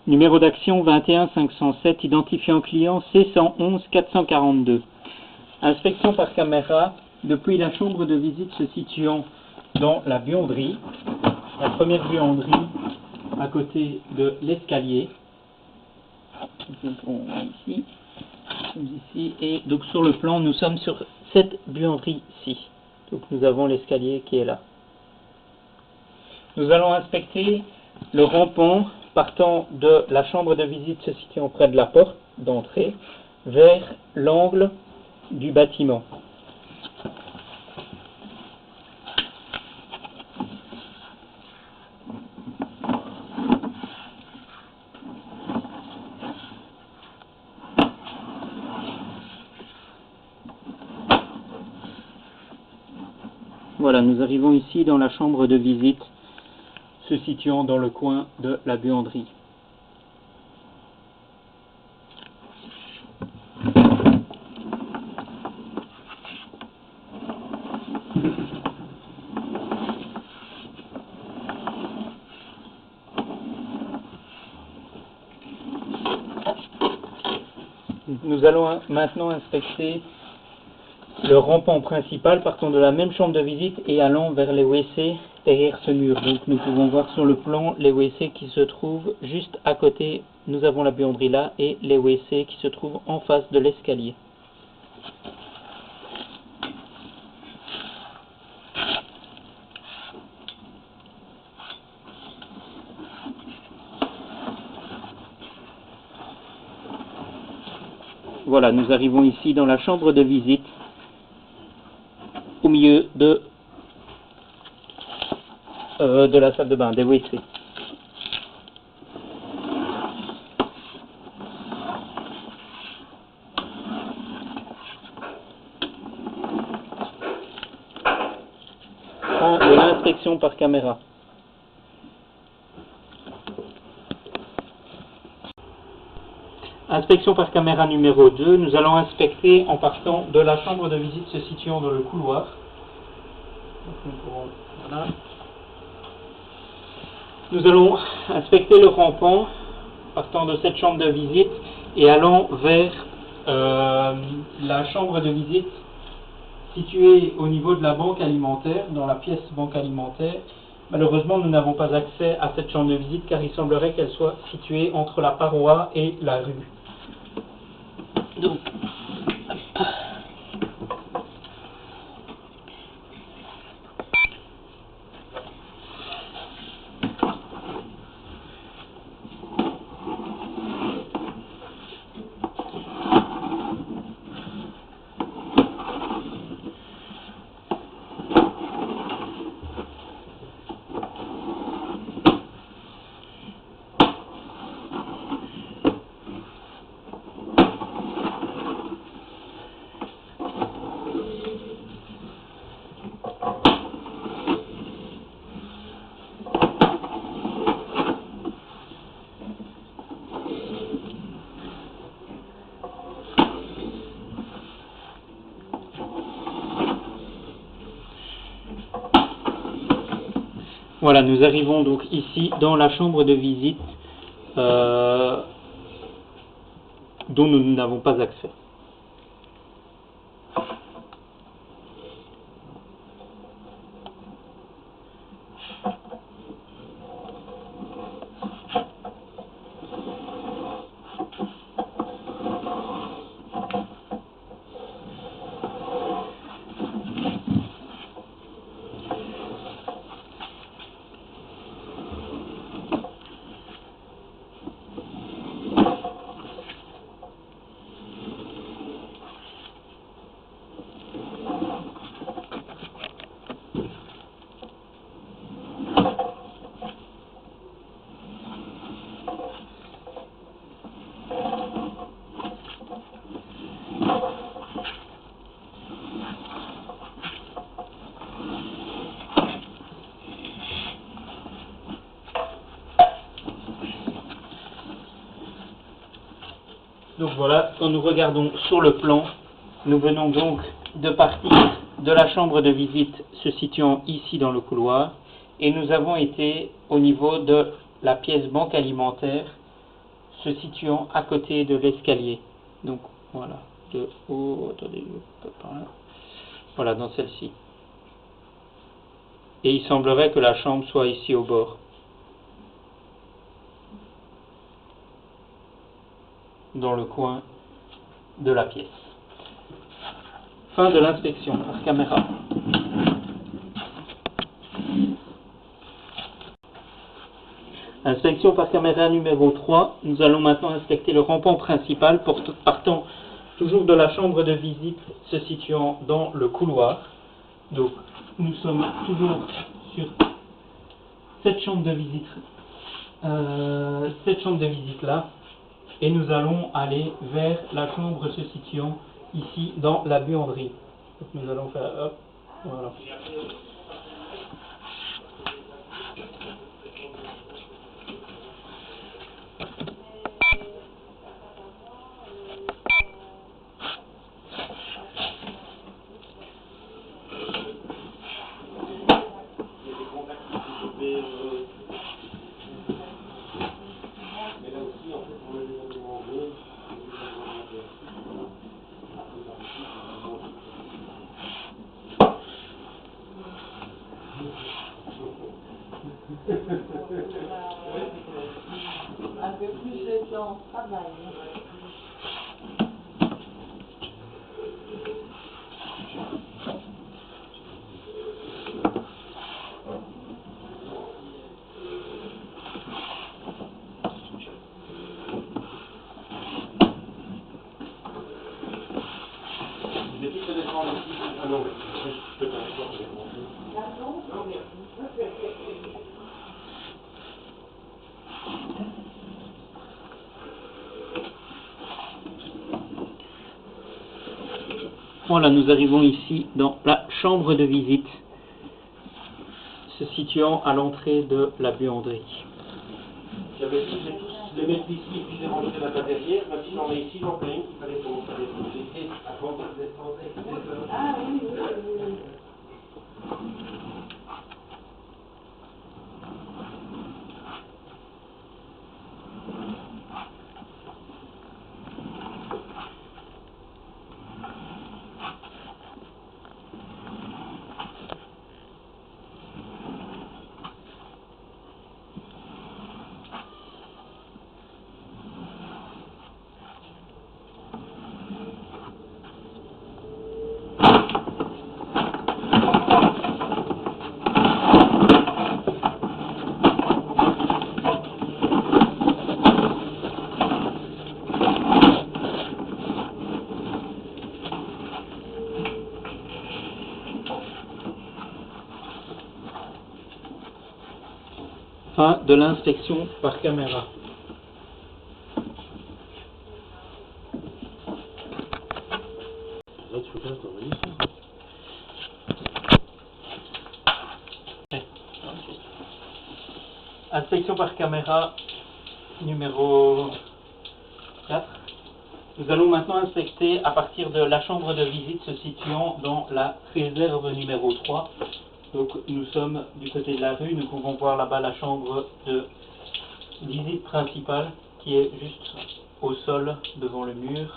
Numéro d'action 21 507, identifiant client C111 442. Inspection par caméra depuis la chambre de visite se situant dans la buanderie. La première buanderie à côté de l'escalier. Ici, et donc sur le plan, nous sommes sur cette buanderie-ci. Donc nous avons l'escalier qui est là. Nous allons inspecter le rampant partant de la chambre de visite se situant près de la porte d'entrée vers l'angle du bâtiment. Voilà, nous arrivons ici dans la chambre de visite se situant dans le coin de la buanderie. Nous allons maintenant inspecter le rampant principal partant de la même chambre de visite et allant vers les WC derrière ce mur. Donc nous pouvons voir sur le plan les WC qui se trouvent juste à côté. Nous avons la buanderie là et les WC qui se trouvent en face de l'escalier. Voilà, nous arrivons ici dans la chambre de visite au milieu de la salle de bain, des WC. Prends de l'inspection par caméra. Inspection par caméra numéro 2, nous allons inspecter en partant de la chambre de visite se situant dans le couloir. Voilà. Nous allons inspecter le rampant partant de cette chambre de visite et allant vers la chambre de visite située au niveau de la banque alimentaire, dans la pièce banque alimentaire. Malheureusement, nous n'avons pas accès à cette chambre de visite car il semblerait qu'elle soit située entre la paroi et la rue. Donc, voilà, nous arrivons donc ici dans la chambre de visite dont nous n'avons pas accès. Donc voilà, quand nous regardons sur le plan, nous venons donc de partir de la chambre de visite se situant ici dans le couloir et nous avons été au niveau de la pièce banque alimentaire se situant à côté de l'escalier. Donc voilà, de haut, attendez, par là. Voilà, dans celle-ci. Et il semblerait que la chambre soit ici au bord, dans le coin de la pièce. Fin de l'inspection par caméra. Inspection par caméra numéro 3. Nous allons maintenant inspecter le rampant principal partant toujours de la chambre de visite se situant dans le couloir. Donc nous sommes toujours sur cette chambre de visite, là, et nous allons aller vers la chambre se situant ici dans la buanderie. Donc nous allons faire hop, voilà. Un peu plus de temps, travail. Voilà, nous arrivons ici dans la chambre de visite se situant à l'entrée de la buanderie. J'avais dit, je vais tous les mettre ici et puis les ranger là-bas derrière. Même si j'en ai ici, j'en fais une qu'il fallait commencer à les laisser avant de les descendre. Ah oui, oui, oui. Fin de l'inspection par caméra. Là, tu peux faire ton registre. Inspection par caméra numéro 4. Nous allons maintenant inspecter à partir de la chambre de visite se situant dans la réserve numéro 3. Donc nous sommes du côté de la rue, nous pouvons voir là-bas la chambre de visite principale qui est juste au sol devant le mur.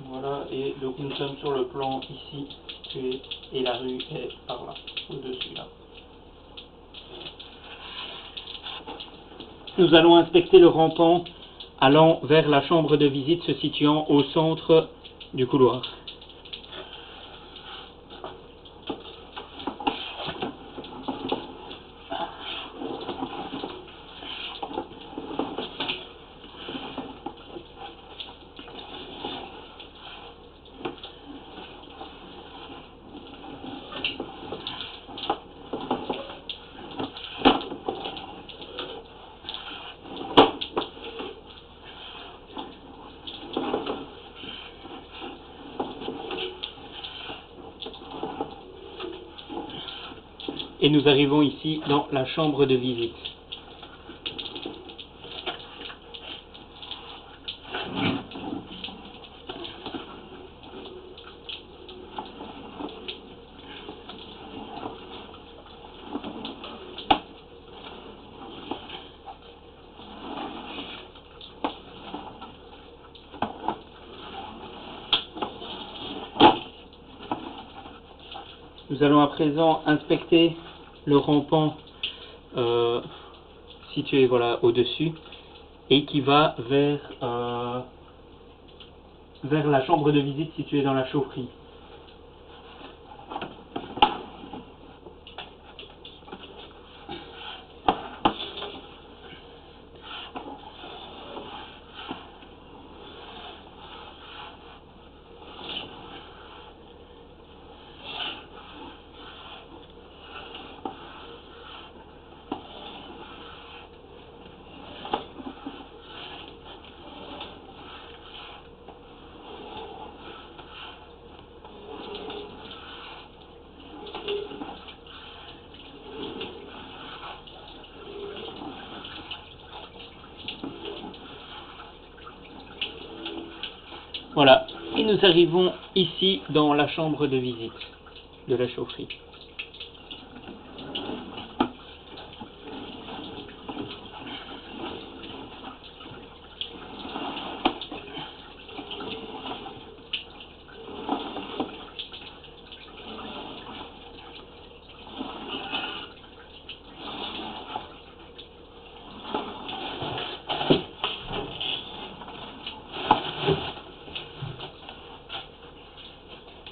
Voilà, et donc nous sommes sur le plan ici situé et la rue est par là, au-dessus là. Nous allons inspecter le rampant allant vers la chambre de visite se situant au centre du couloir. Et nous arrivons ici dans la chambre de visite. Nous allons à présent inspecter le rampant situé voilà, au-dessus et qui va vers la chambre de visite située dans la chaufferie. Voilà, et nous arrivons ici dans la chambre de visite de la chaufferie.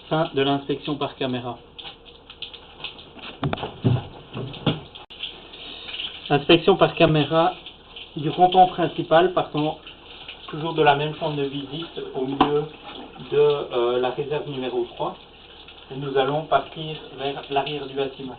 Fin de l'inspection par caméra. Inspection par caméra du rampant principal partant toujours de la même chambre de visite au milieu de la réserve numéro 3. Et nous allons partir vers l'arrière du bâtiment.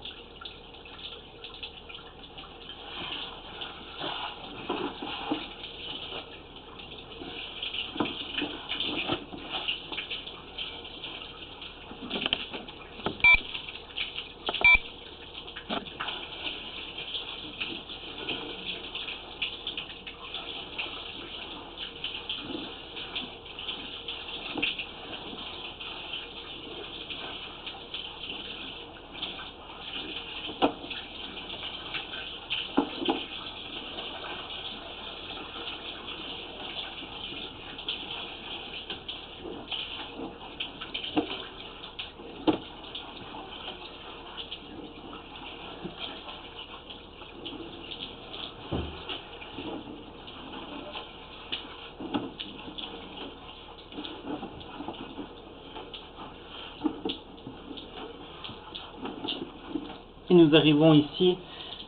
Et nous arrivons ici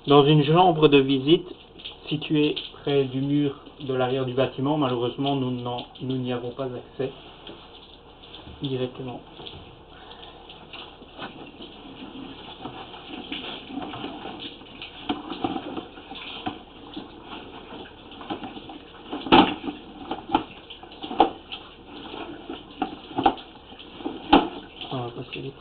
dans une chambre de visite située près du mur de l'arrière du bâtiment. Malheureusement, nous n'y avons pas accès directement. On va passer vite.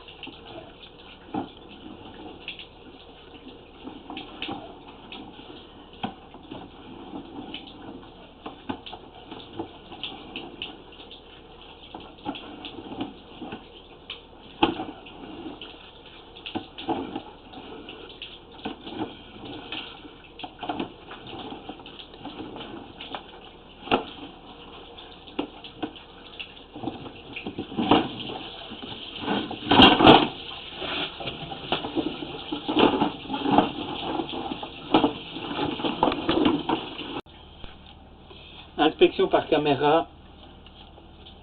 Inspection par caméra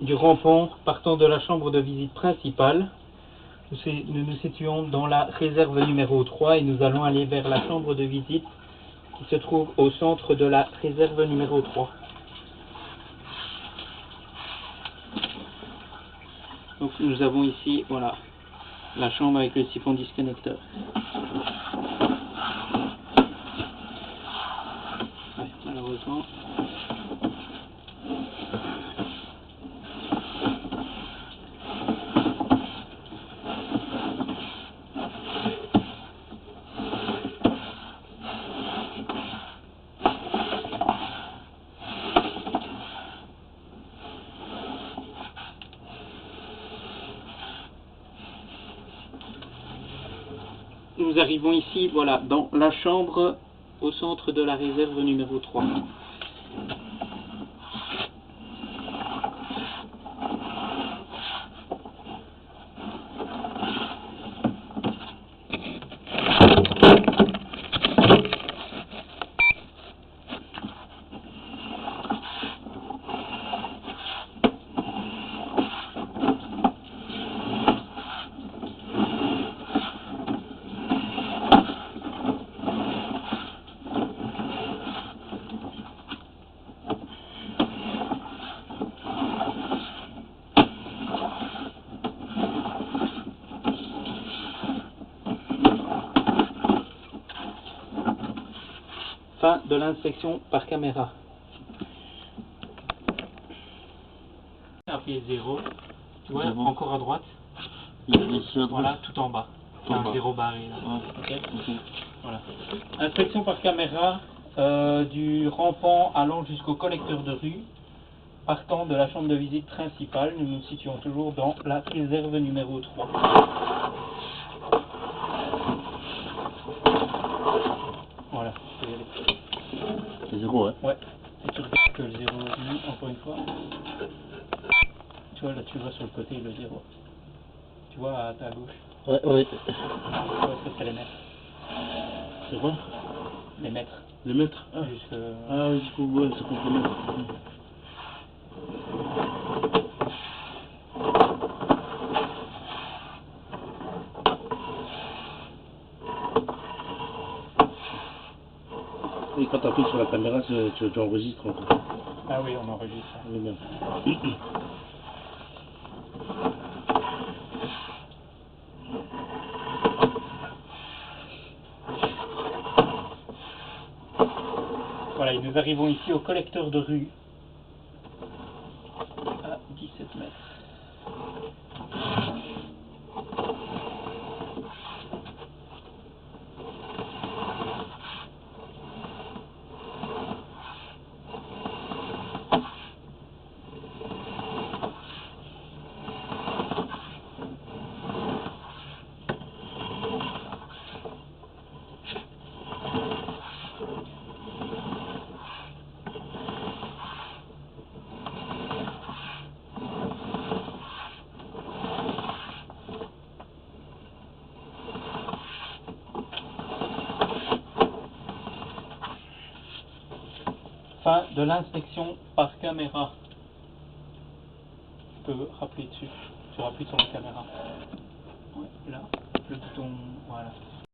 du rampant partant de la chambre de visite principale. Nous nous situons dans la réserve numéro 3 et nous allons aller vers la chambre de visite qui se trouve au centre de la réserve numéro 3. Donc nous avons ici voilà, la chambre avec le siphon disconnecteur. Ouais, malheureusement. Nous arrivons ici, voilà, dans la chambre au centre de la réserve numéro 3. Fin de l'inspection par caméra. Appuyez 0. Tu vois, Zéro. encore à droite. Ici à droite. Voilà, tout en bas. Tout en Un bas. 0 barré là. Ah, Ok. ok. Voilà. Inspection par caméra du rampant allant jusqu'au collecteur de rue. Partant de la chambre de visite principale, nous nous situons toujours dans la réserve numéro 3. Voilà, tu peux y aller. C'est 0, hein. Ouais, et tu regardes que le 0 est venu, encore une fois. Tu vois, là tu vois sur le côté le 0. Tu vois à ta gauche. Ouais, ouais. Tu vois, ça c'est les mètres. C'est quoi? Les mètres. Les mètres? Ah, Jusque... ah oui, du coup, ouais, c'est contre les mètres. Et quand tu appuies sur la caméra, tu enregistres en fait. Ah oui, on enregistre. Oui, bien. Voilà, et nous arrivons ici au collecteur de rue. À 17 mètres. Fin de l'inspection par caméra. Tu peux rappuyer dessus. Tu rappuies sur la caméra. Ouais, là, le bouton, voilà.